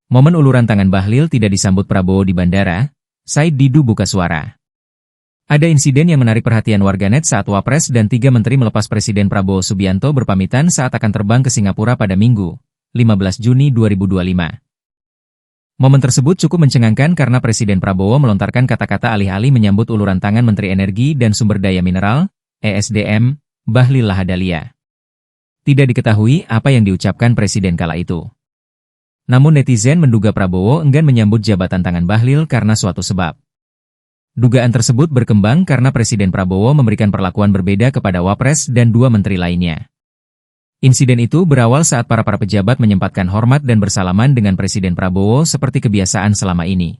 Momen uluran tangan Bahlil tidak disambut Prabowo di bandara, Said Didu buka suara. Ada insiden yang menarik perhatian warganet saat Wapres dan 3 menteri melepas Presiden Prabowo Subianto berpamitan saat akan terbang ke Singapura pada Minggu, 15 Juni 2025. Momen tersebut cukup mencengangkan karena Presiden Prabowo melontarkan kata-kata alih-alih menyambut uluran tangan Menteri Energi dan Sumber Daya Mineral, ESDM, Bahlil Lahadalia. Tidak diketahui apa yang diucapkan Presiden kala itu. Namun netizen menduga Prabowo enggan menyambut jabatan tangan Bahlil karena suatu sebab. Dugaan tersebut berkembang karena Presiden Prabowo memberikan perlakuan berbeda kepada Wapres dan 2 menteri lainnya. Insiden itu berawal saat para pejabat menyempatkan hormat dan bersalaman dengan Presiden Prabowo seperti kebiasaan selama ini.